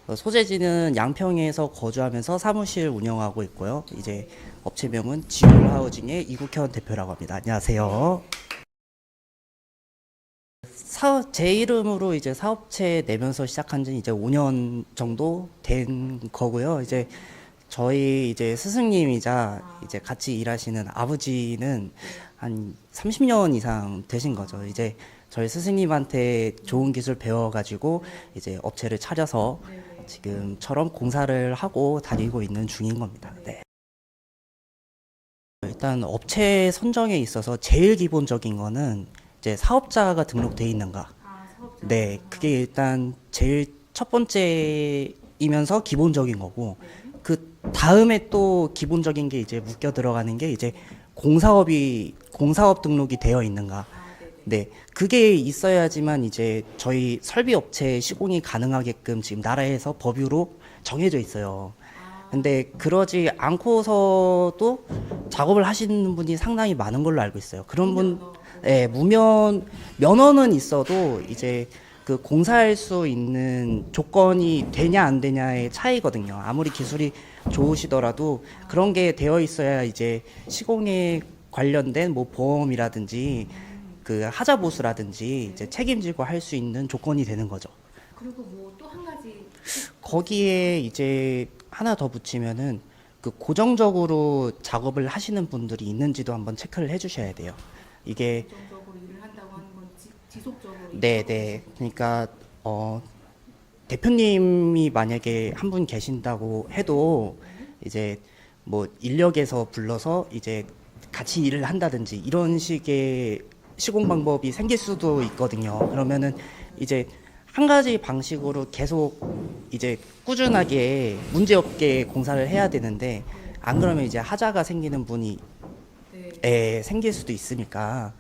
소재지는 양평에서 거주하면서 사무실 운영하고 있고요. 이제 업체명은 지울 하우징의 이국현 대표라고 합니다. 안녕하세요. 제 이름으로 이제 사업체 내면서 시작한 지 이제 5년 정도 된 거고요. 이제 저희 이제 스승님이자 이제 같이 일하시는 아버지는 한 30년 이상 되신 거죠. 이제 저희 스승님한테 좋은 기술 배워가지고 이제 업체를 차려서 지금처럼 공사를 하고 다니고 있는 중인 겁니다. 네. 일단 업체 선정에 있어서 제일 기본적인 거는 이제 사업자가 등록돼 있는가. 네, 그게 일단 제일 첫 번째이면서 기본적인 거고, 그 다음에 또 기본적인 게 이제 묶여 들어가는 게 이제 공사업 등록이 되어 있는가. 네, 그게 있어야지만 이제 저희 설비 업체 시공이 가능하게끔 지금 나라에서 법유로 정해져 있어요. 근데 그러지 않고서도 작업을 하시는 분이 상당히 많은 걸로 알고 있어요. 그런 분, 예, 면허는 있어도 이제 그 공사할 수 있는 조건이 되냐 안 되냐의 차이거든요. 아무리 기술이 좋으시더라도 그런 게 되어 있어야 이제 시공에 관련된 뭐 보험이라든지 그 하자 보수라든지 이제 책임지고 할 수 있는 조건이 되는 거죠. 그리고 뭐 또 한 가지 거기에 이제 하나 더 붙이면은 그 고정적으로 작업을 하시는 분들이 있는지도 한번 체크를 해주셔야 돼요. 이게 긍정적으로 일을 한다고 하는 건 지속적으로 네네. 그러니까 대표님이 만약에 한 분 계신다고 해도 이제 뭐 인력에서 불러서 이제 같이 일을 한다든지 이런 식의 시공 방법이 생길 수도 있거든요. 그러면은 이제 한 가지 방식으로 계속 이제 꾸준하게 문제없게 공사를 해야 되는데 안 그러면 이제 하자가 생기는 분이 생길 수도 있으니까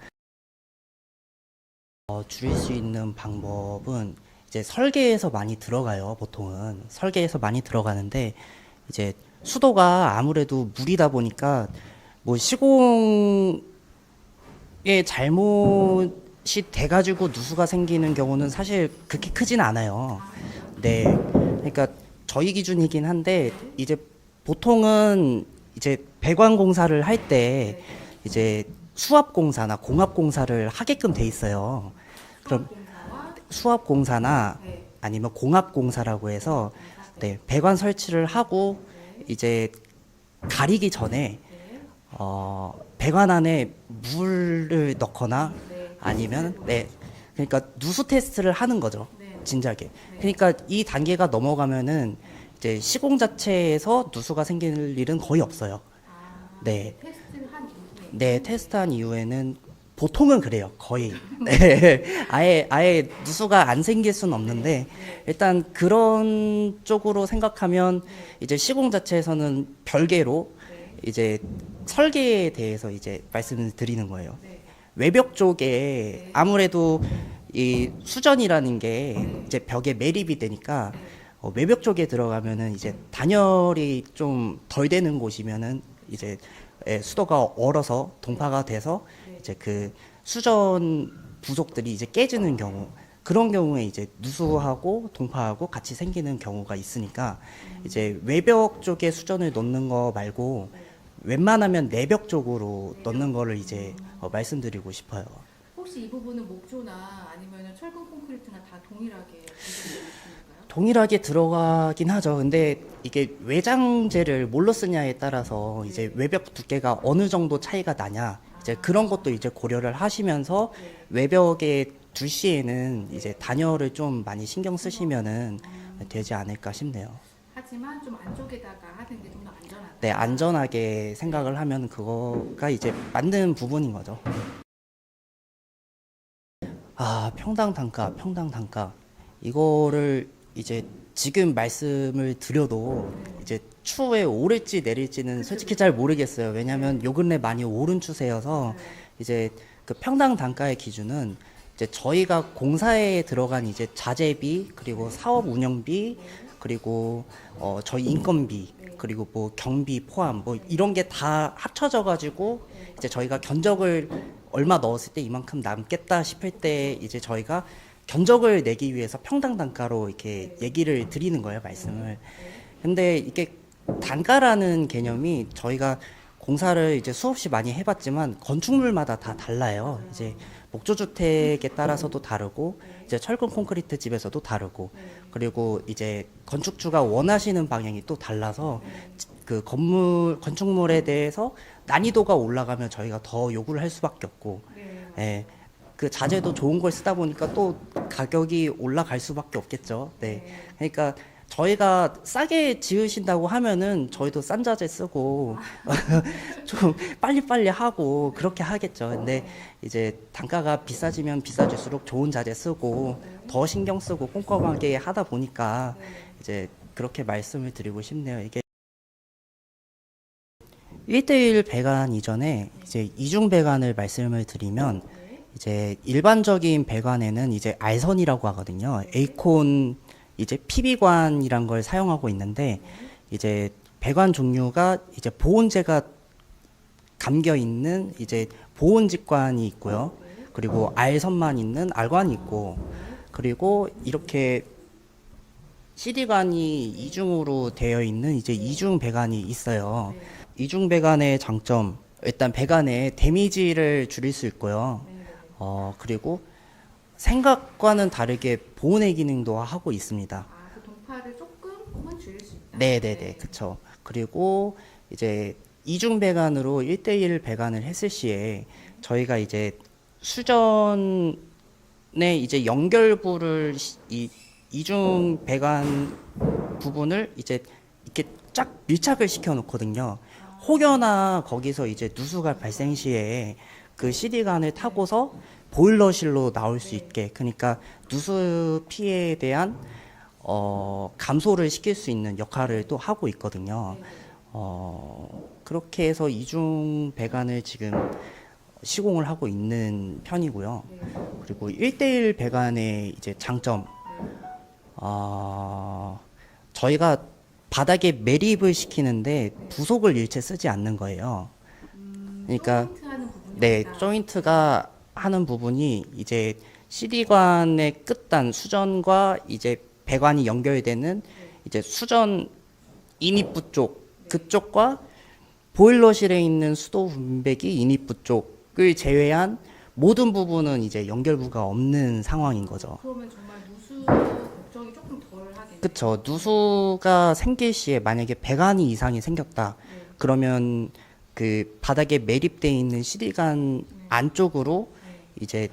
줄일 수 있는 방법은 이제 설계에서 많이 들어가요. 보통은 설계에서 많이 들어가는데 이제 수도가 아무래도 물이다 보니까 뭐 시공에 잘못이 돼가지고 누수가 생기는 경우는 사실 그렇게 크진 않아요. 네, 그러니까 저희 기준이긴 한데 이제 보통은 이제 배관 공사를 할 때 이제 수압 공사나 공합 공사를 하게끔 돼 있어요. 그럼 공사와 수압 공사나 아니면 공합 공사라고 해서 네, 배관 설치를 하고 이제 가리기 전에 배관 안에 물을 넣거나 아니면 네, 그러니까 누수 테스트를 하는 거죠. 진작에. 그러니까 이 단계가 넘어가면은 이제 시공 자체에서 누수가 생길 일은 거의 없어요. 네. 테스트를 한 이후에 네, 테스트한 이후에는 보통은 그래요. 거의. 네. 아예 누수가 안 생길 수는 없는데 일단 그런 쪽으로 생각하면 이제 시공 자체에서는 별개로 이제 설계에 대해서 이제 말씀을 드리는 거예요. 외벽 쪽에 아무래도 이 수전이라는 게 이제 벽에 매립이 되니까 외벽 쪽에 들어가면은 이제 단열이 좀 덜 되는 곳이면은 이제 수도가 얼어서 동파가 돼서 이제 그 수전 부속들이 이제 깨지는 경우 그런 경우에 이제 누수하고 동파하고 같이 생기는 경우가 있으니까 이제 외벽 쪽에 수전을 넣는 거 말고 웬만하면 내벽 쪽으로 넣는 거를 이제 말씀드리고 싶어요. 혹시 이 부분은 목조나 아니면 철근 콘크리트나 다 동일하게 기술이 있는가요? 동일하게 들어가긴 하죠. 근데 이게 외장재를 뭘로 쓰냐에 따라서 이제 외벽 두께가 어느 정도 차이가 나냐 이제 그런 것도 이제 고려를 하시면서 외벽에 둘 시에는 이제 단열을 좀 많이 신경 쓰시면은 되지 않을까 싶네요. 하지만 좀 안쪽에다가 하는 게 좀 더 안전하다. 네, 안전하게 생각을 하면 그거가 이제 맞는 부분인 거죠. 아, 평당 단가. 이거를 이제 지금 말씀을 드려도 이제 추후에 오를지 내릴지는 솔직히 잘 모르겠어요. 왜냐하면 요 근래 많이 오른 추세여서 이제 그 평당 단가의 기준은 이제 저희가 공사에 들어간 이제 자재비 그리고 사업 운영비 그리고 저희 인건비 그리고 뭐 경비 포함 뭐 이런 게 다 합쳐져 가지고 이제 저희가 견적을 얼마 넣었을 때 이만큼 남겠다 싶을 때 이제 저희가 견적을 내기 위해서 평당 단가로 이렇게 얘기를 드리는 거예요, 말씀을. 근데 이게 단가라는 개념이 저희가 공사를 이제 수없이 많이 해봤지만 건축물마다 다 달라요. 이제 목조주택에 따라서도 다르고 이제 철근 콘크리트 집에서도 다르고 그리고 이제 건축주가 원하시는 방향이 또 달라서 그 건축물에 대해서 난이도가 올라가면 저희가 더 요구를 할 수밖에 없고 예. 그 자재도 좋은 걸 쓰다 보니까 또 가격이 올라갈 수밖에 없겠죠. 네. 그러니까 저희가 싸게 지으신다고 하면은 저희도 싼 자재 쓰고 좀 빨리빨리 하고 그렇게 하겠죠. 근데 이제 단가가 비싸지면 비싸질수록 좋은 자재 쓰고 더 신경 쓰고 꼼꼼하게 하다 보니까 이제 그렇게 말씀을 드리고 싶네요. 이게 1대1 배관 이전에 이제 이중 배관을 말씀을 드리면 이제 일반적인 배관에는 이제 알선이라고 하거든요. 에이콘 이제 PB관이란 걸 사용하고 있는데 이제 배관 종류가 이제 보온재가 감겨 있는 이제 보온직관이 있고요. 그리고 알선만 있는 알관이 있고 그리고 이렇게 CD관이 이중으로 되어 있는 이제 이중 배관이 있어요. 이중 배관의 장점 일단 배관의 데미지를 줄일 수 있고요. 그리고 생각과는 다르게 보온의 기능도 하고 있습니다. 아, 그 동파를 조금은 줄일 수 있다. 네네네, 그쵸. 그리고 이제 이중 배관으로 1대1 배관을 했을 시에 저희가 이제 수전에 이제 연결부를 이 이중 배관 부분을 이제 이렇게 쫙 밀착을 시켜 놓거든요. 혹여나 거기서 이제 누수가 발생 시에 그 CD관을 타고서 보일러실로 나올 수 있게 그러니까 누수 피해에 대한 감소를 시킬 수 있는 역할을 또 하고 있거든요. 그렇게 해서 이중 배관을 지금 시공을 하고 있는 편이고요. 그리고 1대1 배관의 이제 장점 저희가 바닥에 매립을 시키는데 부속을 일체 쓰지 않는 거예요. 그러니까 네, 조인트가 하는 부분이 이제 CD관의 끝단 수전과 이제 배관이 연결되는 이제 수전 인입부 쪽 그쪽과 보일러실에 있는 수도 분배기 인입부 쪽을 제외한 모든 부분은 이제 연결부가 없는 상황인 거죠. 그러면 정말 누수 걱정이 조금 덜 하겠네요. 그쵸. 누수가 생길 시에 만약에 배관이 이상이 생겼다. 그러면 그 바닥에 매립되어 있는 CD관 안쪽으로 이제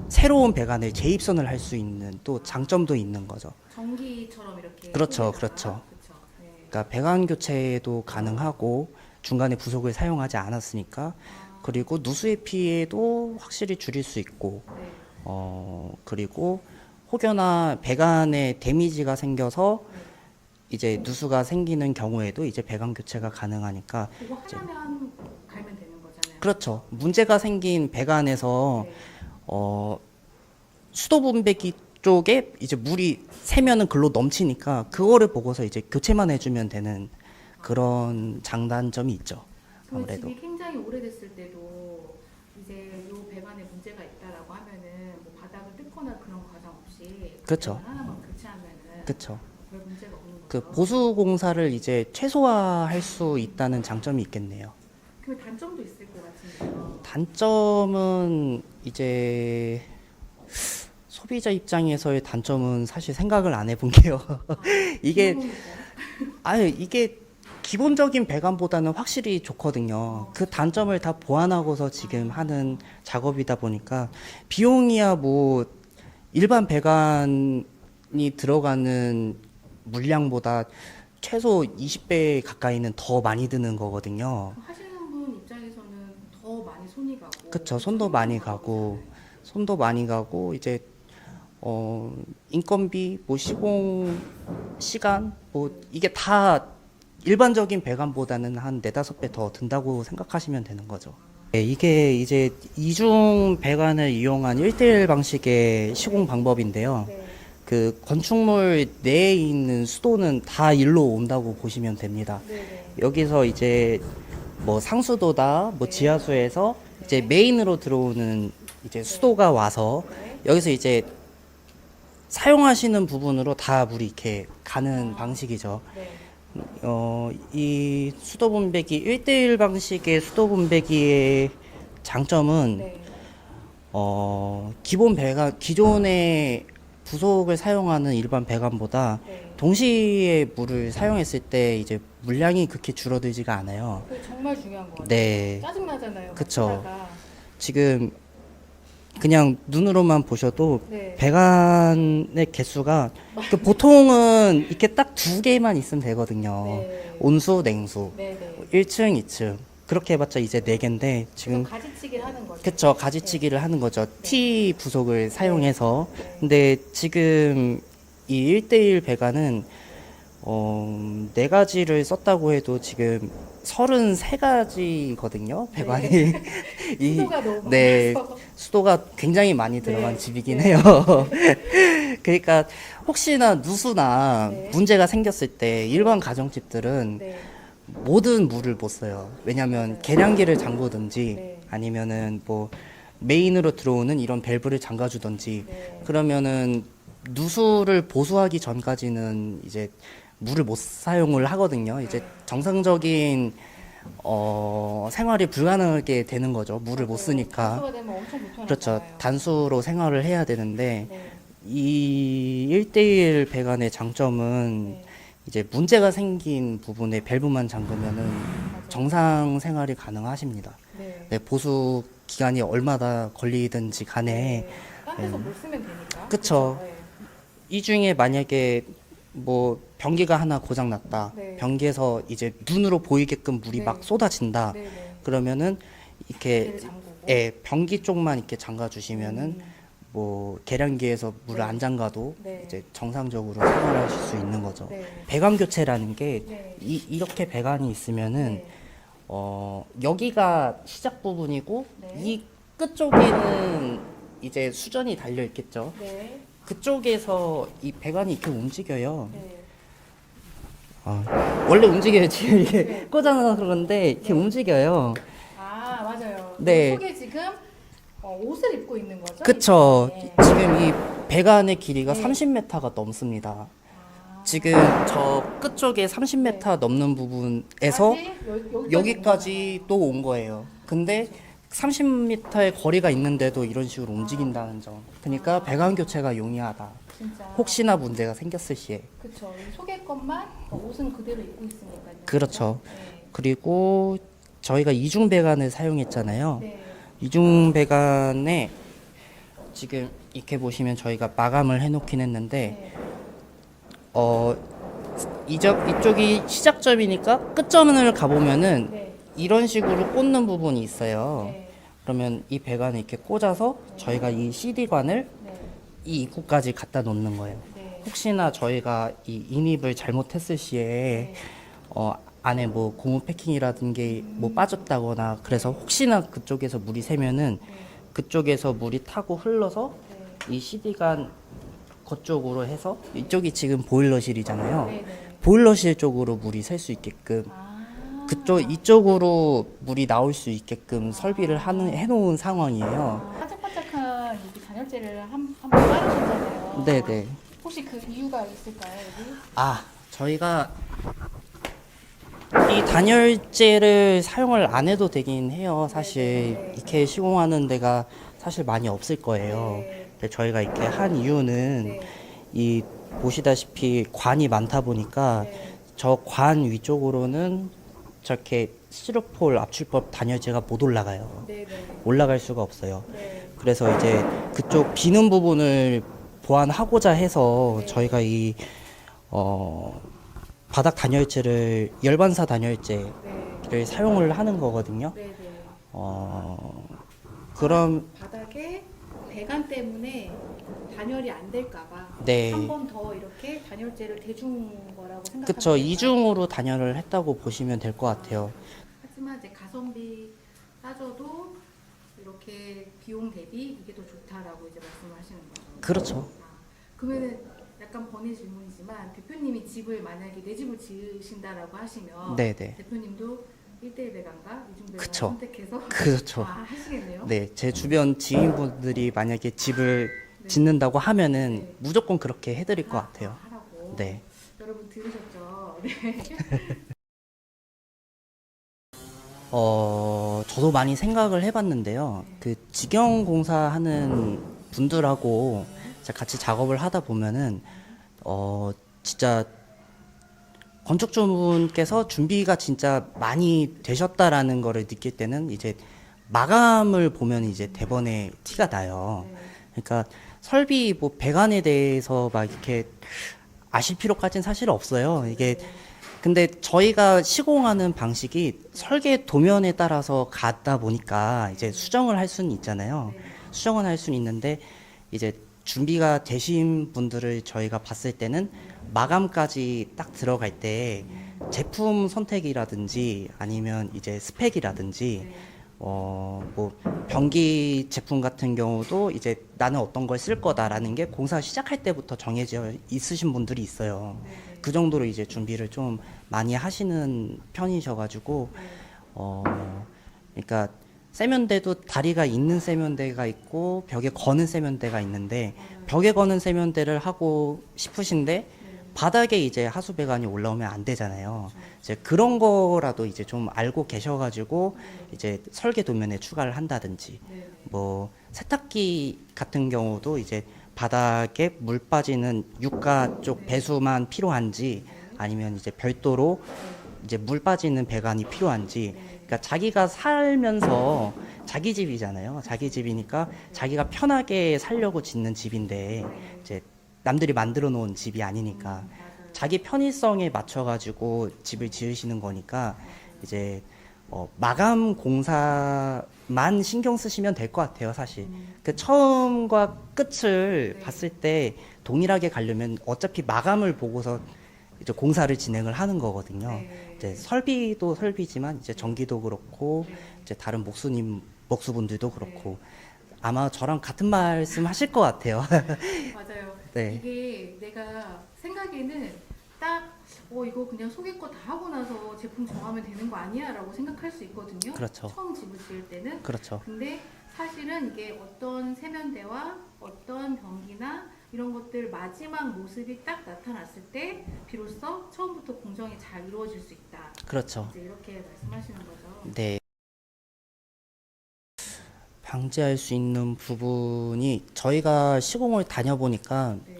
새로운 배관을 재입선을 할 수 있는 또 장점도 있는 거죠. 전기처럼 이렇게. 그렇죠, 통해서. 그렇죠. 그렇죠. 네. 그러니까 배관 교체도 가능하고 중간에 부속을 사용하지 않았으니까 그리고 누수의 피해도 확실히 줄일 수 있고 네. 그리고 혹여나 배관에 데미지가 생겨서 이제 누수가 생기는 경우에도 이제 배관 교체가 가능하니까 그거 하나면 갈면 되는 거잖아요. 그렇죠. 문제가 생긴 배관에서 네. 수도 분배기 쪽에 이제 물이 새면은 글로 넘치니까 그거를 보고서 이제 교체만 해주면 되는 그런 장단점이 있죠. 그 아무래도. 집이 굉장히 오래됐을 때도 이제 요 배관에 문제가 있다라고 하면은 뭐 바닥을 뜯거나 그런 과정 없이 그렇죠. 배관 하나만 교체하면은 그렇죠. 별 문제가 없는 거죠. 그 보수 공사를 이제 최소화할 수 있다는 장점이 있겠네요. 그 단점도 있을 것 같은데요. 단점은 이제 소비자 입장에서의 단점은 사실 생각을 안 해본 게요. 이게 이게 기본적인 배관보다는 확실히 좋거든요. 그 단점을 다 보완하고서 지금 하는 작업이다 보니까 비용이야 뭐 일반 배관이 들어가는 물량보다 최소 20배 가까이는 더 많이 드는 거거든요. 하시는 분 입장에서는 더 많이 손이 가고. 그쵸. 손도 많이 가고 이제 인건비 뭐 시공 시간 뭐 이게 다 일반적인 배관보다는 한 4-5배 더 든다고 생각하시면 되는 거죠. 네, 이게 이제 이중 배관을 이용한 1대1 방식의 시공 방법인데요. 네. 그 건축물 내에 있는 수도는 다 일로 온다고 보시면 됩니다. 네네. 여기서 이제 뭐 상수도다 뭐 지하수에서 이제 메인으로 들어오는 이제 수도가 와서 여기서 이제 사용하시는 부분으로 다 물이 이렇게 가는 방식이죠. 네. 이 수도 분배기 1대1 방식의 수도 분배기의 장점은 네. 기본 배관 기존의 부속을 사용하는 일반 배관보다 네. 동시에 물을 사용했을 때 이제 물량이 그렇게 줄어들지가 않아요. 그게 정말 중요한 거 같아요. 네. 짜증나잖아요. 그쵸. 쓰다가. 지금 그냥 눈으로만 보셔도 네. 배관의 개수가 그 보통은 이렇게 딱 두 개만 있으면 되거든요. 네. 온수, 냉수. 네, 네. 1층, 2층. 그렇게 해봤자 이제 4개인데 지금 그래서 가지치기를 하는 거죠. 그쵸, 가지치기를 하는 거죠. T 부속을 사용해서. 네. 근데 지금 이 1대1 배관은 4가지를 썼다고 해도 지금 33가지거든요. 배관이. 이 수도가 너무 네, 많아서. 수도가 굉장히 많이 들어간 네. 집이긴 네. 해요. 그러니까 혹시나 누수나 네. 문제가 생겼을 때 일반 가정집들은 네. 모든 물을 못 써요. 왜냐하면 맞아요. 계량기를 잠그든지 네. 아니면은 뭐 메인으로 들어오는 이런 밸브를 잠가주든지 네. 그러면은 누수를 보수하기 전까지는 이제 물을 못 사용을 하거든요. 이제 정상적인 생활이 불가능하게 되는 거죠. 물을 못 쓰니까. 단수가 되면 엄청 불편하잖아요. 그렇죠. 단수로 생활을 해야 되는데 네. 이 1대1 배관의 장점은 네. 이제 문제가 생긴 부분에 밸브만 잠그면은 맞아요. 정상 생활이 가능하십니다. 네. 네, 보수 기간이 얼마나 걸리든지 간에 네. 딴 데서 못 쓰면 되니까. 그쵸. 네. 이 중에 만약에 뭐 변기가 하나 고장 났다. 네. 변기에서 이제 눈으로 보이게끔 물이 네. 막 쏟아진다. 네. 네. 그러면은 이렇게 배를 잠그고. 예, 변기 쪽만 이렇게 잠가 주시면은 음. 뭐 계량기에서 물을 네. 안 잠가도 네. 이제 정상적으로 생활하실 수 있는 거죠. 네. 배관 교체라는 게 네. 이렇게 배관이 있으면은 네. 여기가 시작 부분이고 네. 이 끝쪽에는 이제 수전이 달려 있겠죠. 네. 그쪽에서 이 배관이 이렇게 움직여요. 네. 원래 움직여야지 이게 네. 꽂아놔서 그런데 이렇게 움직여요. 아, 맞아요. 네. 속에 지금 옷을 입고 있는 거죠? 그쵸. 네. 지금 이 배관의 길이가 네. 30m가 넘습니다. 아. 지금 저 끝쪽에 30m 넘는 부분에서 여기까지 여기까지 또 온 거예요. 근데 30m의 거리가 있는데도 이런 식으로 움직인다는 점. 그러니까 배관 교체가 용이하다. 진짜. 혹시나 문제가 생겼을 시에. 그쵸. 이 속에 것만 옷은 그대로 입고 있으니까요. 그렇죠. 네. 그리고 저희가 이중 배관을 사용했잖아요. 네. 이중 배관에 지금 이렇게 보시면 저희가 마감을 해놓긴 했는데 네. 이쪽이 시작점이니까 끝점을 가보면은 네. 이런 식으로 꽂는 부분이 있어요. 네. 그러면 이 배관을 이렇게 꽂아서 저희가 이 CD관을 네. 이 입구까지 갖다 놓는 거예요. 네. 혹시나 저희가 이 인입을 잘못했을 시에 네. 안에 뭐 고무 패킹이라든지 뭐 빠졌다거나 그래서 혹시나 그쪽에서 물이 새면은 네. 그쪽에서 물이 타고 흘러서 네. 이 CD관 그쪽으로 해서 이쪽이 지금 보일러실이잖아요. 네. 네. 보일러실 쪽으로 물이 셀 수 있게끔 이쪽으로 물이 나올 수 있게끔 설비를 해놓은 상황이에요. 반짝반짝한 여기 단열재를 한번 깔으셨잖아요. 네네. 혹시 그 이유가 있을까요, 여기? 저희가 이 단열재를 사용을 안 해도 되긴 해요. 사실 네. 이렇게 시공하는 데가 사실 많이 없을 거예요. 네. 근데 저희가 이렇게 한 이유는 네. 이 보시다시피 관이 많다 보니까 네. 저 관 위쪽으로는 저렇게 스티로폴 압출법 단열재가 못 올라가요. 네. 네. 올라갈 수가 없어요. 네. 그래서 이제 그쪽 비는 부분을 보완하고자 해서 네. 저희가 이 바닥 단열재를 열반사 단열재를 네. 사용을 하는 거거든요. 네. 네. 그럼 바닥에 배관 때문에 단열이 안 될까봐 네. 한 번 더 이렇게 단열재를 대준 거라고 생각하면 그쵸, 될까요? 이중으로 단열을 했다고 보시면 될 것 같아요. 하지만 이제 가성비 따져도 이렇게 비용 대비 이게 더 좋다라고 이제 말씀하시는 거죠. 그렇죠. 그러면은 약간 번외 질문이지만 대표님이 집을 만약에 내 집을 지으신다라고 하시면 네네. 대표님도 1대1 배관과 이중 배관을 그쵸. 선택해서 그렇죠. 하시겠네요. 네, 제 주변 지인분들이 만약에 집을 짓는다고 하면은 무조건 그렇게 해드릴 것 같아요. 하라고. 네. 여러분 들으셨죠? 네. 저도 많이 생각을 해봤는데요. 그 직영공사 하는 분들하고 제가 같이 작업을 하다 보면은, 진짜 건축주분께서 준비가 진짜 많이 되셨다라는 거를 느낄 때는 이제 마감을 보면 이제 대번에 티가 나요. 그러니까 설비 뭐 배관에 대해서 막 이렇게 아실 필요까지는 사실 없어요. 이게 근데 저희가 시공하는 방식이 설계 도면에 따라서 가다 보니까 이제 수정을 할 수는 있잖아요. 수정은 할 수는 있는데 이제 준비가 되신 분들을 저희가 봤을 때는 마감까지 딱 들어갈 때 제품 선택이라든지 아니면 이제 스펙이라든지 뭐 변기 제품 같은 경우도 이제 나는 어떤 걸 쓸 거다라는 게 공사 시작할 때부터 정해져 있으신 분들이 있어요. 그 정도로 이제 준비를 좀 많이 하시는 편이셔가지고 그러니까 세면대도 다리가 있는 세면대가 있고 벽에 거는 세면대가 있는데 벽에 거는 세면대를 하고 싶으신데 바닥에 이제 하수 배관이 올라오면 안 되잖아요. 이제 그런 거라도 이제 좀 알고 계셔가지고 이제 설계 도면에 추가를 한다든지 뭐 세탁기 같은 경우도 이제 바닥에 물 빠지는 유가 쪽 배수만 필요한지 아니면 이제 별도로 이제 물 빠지는 배관이 필요한지 그러니까 자기가 살면서 자기 집이잖아요. 자기 집이니까 자기가 편하게 살려고 짓는 집인데 이제 남들이 만들어 놓은 집이 아니니까 자기 편의성에 맞춰 가지고 집을 지으시는 거니까 이제 마감 공사만 신경 쓰시면 될 것 같아요, 사실. 그 처음과 끝을 봤을 때 동일하게 가려면 어차피 마감을 보고서 이제 공사를 진행을 하는 거거든요. 이제 설비도 설비지만 이제 전기도 그렇고 이제 다른 목수분들도 그렇고 아마 저랑 같은 말씀 하실 것 같아요. 맞아요. 네. 이게 내가 생각에는 딱 이거 그냥 소개껏 다 하고 나서 제품 정하면 되는 거 아니야? 라고 생각할 수 있거든요. 그렇죠. 처음 집을 지을 때는. 그렇죠. 근데 사실은 이게 어떤 세면대와 어떤 변기나 이런 것들 마지막 모습이 딱 나타났을 때 비로소 처음부터 공정이 잘 이루어질 수 있다. 그렇죠. 이제 이렇게 말씀하시는 거죠. 네. 방지할 수 있는 부분이 저희가 시공을 다녀보니까 네.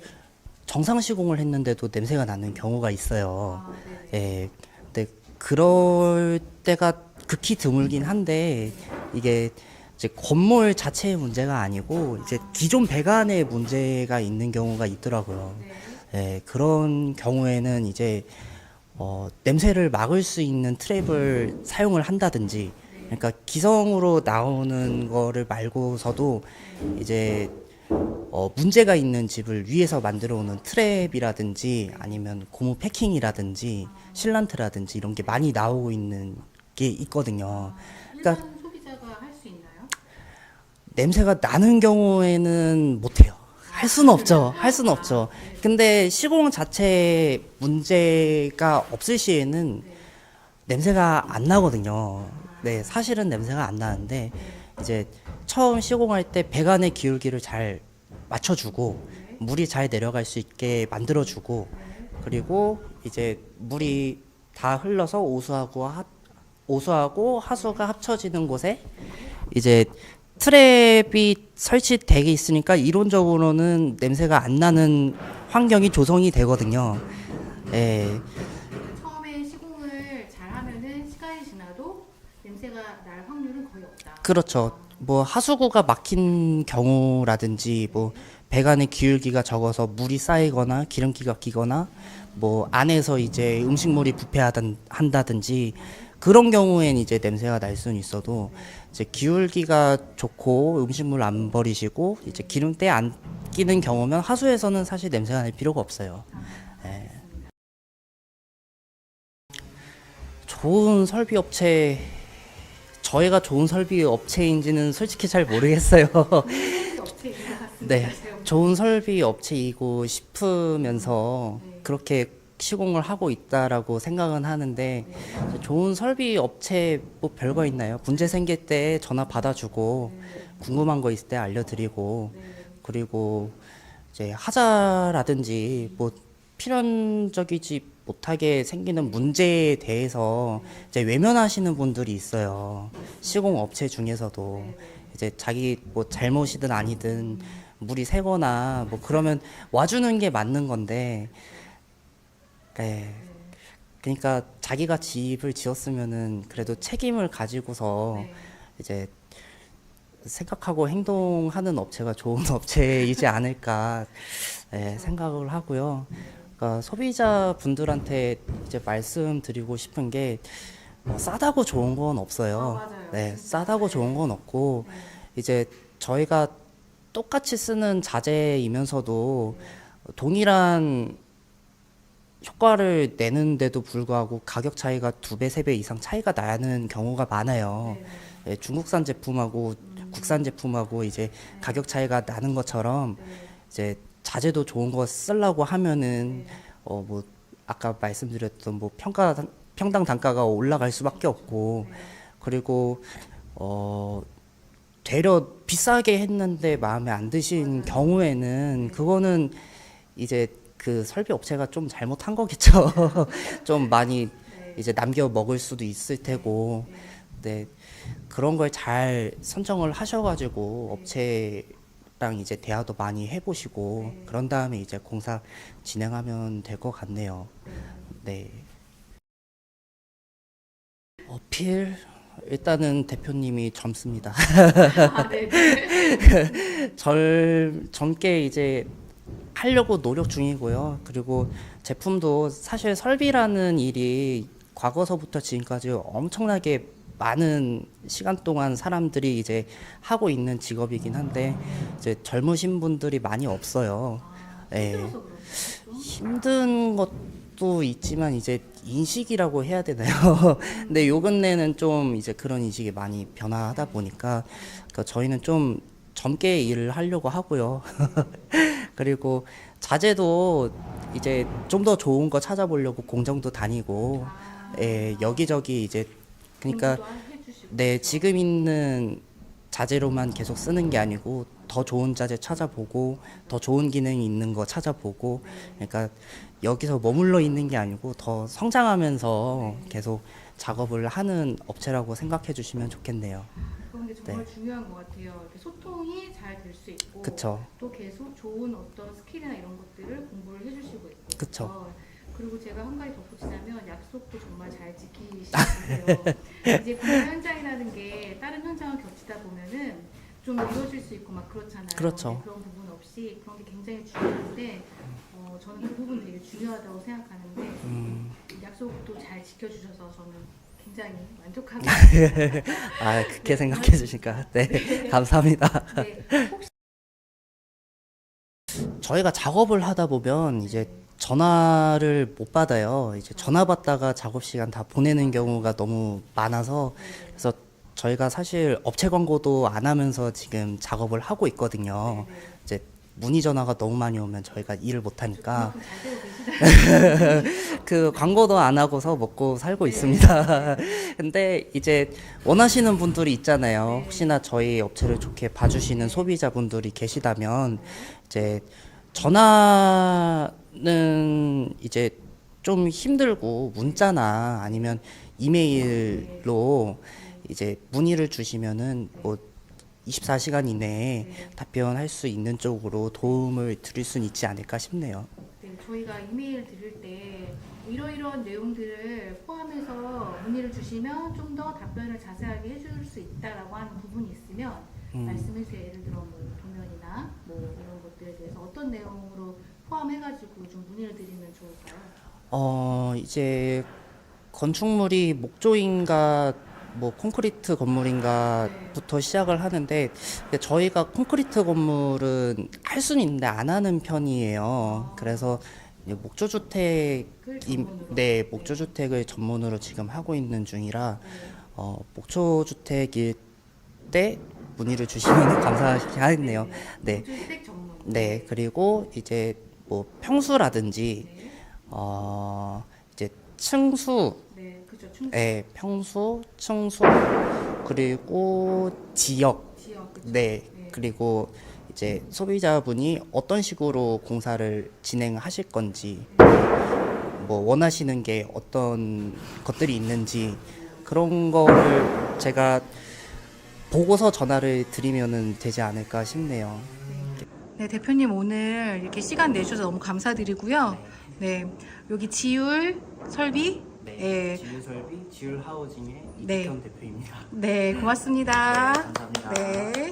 정상 시공을 했는데도 냄새가 나는 경우가 있어요. 아, 네. 예. 근데 그럴 때가 극히 드물긴 한데 이게 이제 건물 자체의 문제가 아니고 이제 기존 배관에 문제가 있는 경우가 있더라고요. 네. 예, 그런 경우에는 이제 냄새를 막을 수 있는 트랩을 사용을 한다든지 그러니까 기성으로 나오는 거를 말고서도 이제 문제가 있는 집을 위에서 만들어 오는 트랩이라든지 아니면 고무 패킹이라든지 실란트라든지 이런 게 많이 나오고 있는 게 있거든요. 그러니까 일반 소비자가 할 수 있나요? 냄새가 나는 경우에는 못해요. 할 수는 없죠. 할 수는 없죠. 근데 시공 자체에 문제가 없을 시에는 냄새가 안 나거든요. 네, 사실은 냄새가 안 나는데 이제 처음 시공할 때 배관의 기울기를 잘 맞춰주고 물이 잘 내려갈 수 있게 만들어주고 그리고 이제 물이 다 흘러서 오수하고 하수가 합쳐지는 곳에 이제 트랩이 설치되어 있으니까 이론적으로는 냄새가 안 나는 환경이 조성이 되거든요. 예, 처음에 시공을 잘 하면은 시간이 지나도 냄새가 날 확률은 거의 없다. 그렇죠. 뭐 하수구가 막힌 경우라든지 뭐 배관의 기울기가 적어서 물이 쌓이거나 기름기가 끼거나 뭐 안에서 이제 음식물이 부패한다든지 그런 경우엔 이제 냄새가 날 수는 있어도 이제 기울기가 좋고 음식물 안 버리시고 이제 기름때 안 끼는 경우면 하수에서는 사실 냄새가 날 필요가 없어요. 예. 좋은 설비 업체 저희가 좋은 설비 업체인지는 솔직히 잘 모르겠어요. 업체인 것 같습니다. 네, 좋은 설비 업체이고 싶으면서 네. 그렇게 시공을 하고 있다라고 생각은 하는데 좋은 설비 업체 뭐 별거 있나요? 문제 생길 때 전화 받아주고 궁금한 거 있을 때 알려드리고 그리고 이제 하자라든지 뭐 필연적이지 못하게 생기는 문제에 대해서 이제 외면하시는 분들이 있어요. 시공 업체 중에서도 이제 자기 뭐 잘못이든 아니든 물이 새거나 뭐 그러면 와주는 게 맞는 건데, 네. 그러니까 자기가 집을 지었으면은 그래도 책임을 가지고서 네. 이제 생각하고 행동하는 업체가 좋은 업체이지 않을까 생각을 하고요. 그러니까 소비자분들한테 이제 말씀드리고 싶은 게 싸다고 좋은 건 없어요. 맞아요. 네, 진짜. 싸다고 네. 좋은 건 없고 네. 이제 저희가 똑같이 쓰는 자재이면서도 동일한 효과를 내는데도 불구하고 가격 차이가 2배, 3배 이상 차이가 나는 경우가 많아요. 네. 예, 중국산 제품하고 국산 제품하고 이제 가격 차이가 나는 것처럼 네. 이제 자재도 좋은 거 쓰려고 하면은 네. 뭐 아까 말씀드렸던 뭐 평당 단가가 올라갈 수밖에 없고, 네. 그리고 되려 비싸게 했는데 마음에 안 드신 맞아요. 경우에는 네. 그거는 이제 그 설비 업체가 좀 잘못한 거겠죠. 좀 많이 네. 이제 남겨 먹을 수도 있을 테고, 네, 그런 걸 잘 선정을 하셔가지고 업체랑 이제 대화도 많이 해보시고 네. 그런 다음에 이제 공사 진행하면 될 것 같네요. 네. 어필 일단은 대표님이 젊습니다. 아, 네. 네. 젊게 이제 하려고 노력 중이고요. 그리고 제품도 사실 설비라는 일이 과거서부터 지금까지 엄청나게 많은 시간 동안 사람들이 이제 하고 있는 직업이긴 한데 이제 젊으신 분들이 많이 없어요. 예. 힘들어서 그런가요? 좀? 힘든 것도 있지만 이제 인식이라고 해야 되나요? 근데 요 근래는 좀 이제 그런 인식이 많이 변화하다 보니까 그러니까 저희는 좀 젊게 일을 하려고 하고요. 그리고 자재도 이제 좀 더 좋은 거 찾아보려고 공정도 다니고, 여기저기 이제 그러니까 공부도 해주시고. 네, 지금 있는 자재로만 계속 쓰는 게 아니고 더 좋은 자재 찾아보고 더 좋은 기능이 있는 거 찾아보고, 그러니까 여기서 머물러 있는 게 아니고 더 성장하면서 계속 작업을 하는 업체라고 생각해 주시면 좋겠네요. 그런 게 정말 네. 중요한 것 같아요. 이렇게 소통이 잘 될 수 있고, 그쵸. 또 계속 좋은 어떤 스킬이나 이런 것들을 공부를 해주시고 있고. 그쵸. 그래서 그리고 제가 한 가지 덧붙이자면 약속도 정말 잘 지키시고요. 이제 공사 현장이라는 게 다른 현장을 겹치다 보면은 좀 이루어질 수 있고 막 그렇잖아요. 그렇죠. 근데 그런 부분 없이 그런 게 굉장히 중요한데 저는 그 부분 되게 중요하다고 생각하는데 약속도 잘 지켜주셔서 저는 굉장히 만족하고 있습니다. 그렇게 생각해 주시니까 네, 감사합니다. 네, 혹시 저희가 작업을 하다 보면 이제 전화를 못 받아요. 이제 전화 받다가 작업 시간 다 보내는 경우가 너무 많아서 그래서 저희가 사실 업체 광고도 안 하면서 지금 작업을 하고 있거든요. 이제 문의 전화가 너무 많이 오면 저희가 일을 못 하니까 그만큼 잘 되고 계시다. 그 광고도 안 하고서 먹고 살고 있습니다. 근데 이제 원하시는 분들이 있잖아요. 혹시나 저희 업체를 좋게 봐주시는 소비자분들이 계시다면 이제 전화는 이제 좀 힘들고 문자나 아니면 이메일로 이제 문의를 주시면은 뭐 24시간 이내에 답변할 수 있는 쪽으로 도움을 드릴 수 있지 않을까 싶네요. 네, 저희가 이메일 드릴 때 이러이러한 내용들을 포함해서 문의를 주시면 좀 더 답변을 자세하게 해줄 수 있다라고 하는 부분이 있으면 말씀해 주세요. 예를 들어 뭐 도면이나 뭐 이런 것들에 대해서 어떤 내용으로 포함해가지고 좀 문의를 드리면 좋을까요? 이제 건축물이 목조인가 뭐 콘크리트 건물인가부터 시작을 하는데 근데 저희가 콘크리트 건물은 할 수는 있는데 안 하는 편이에요. 그래서 이제 네, 목조주택을 전문으로 지금 하고 있는 중이라 목조주택일 때 문의를 주시면 감사하겠네요. 네, 주택 전문. 네, 그리고 이제 뭐 평수라든지 네, 이제 층수, 네, 그죠. 충 평수, 층수, 그리고 지역, 지역, 그죠. 네, 그리고 이제 소비자분이 어떤 식으로 공사를 진행하실 건지, 뭐 원하시는 게 어떤 것들이 있는지 그런 거를 제가 보고서 전화를 드리면은 되지 않을까 싶네요. 네, 대표님 오늘 이렇게 시간 내주셔서 너무 감사드리고요. 네, 여기 지율 설비. 네. 지율설비, 지율하우징의 네. 이태현 대표입니다. 네, 고맙습니다. 네, 감사합니다. 네.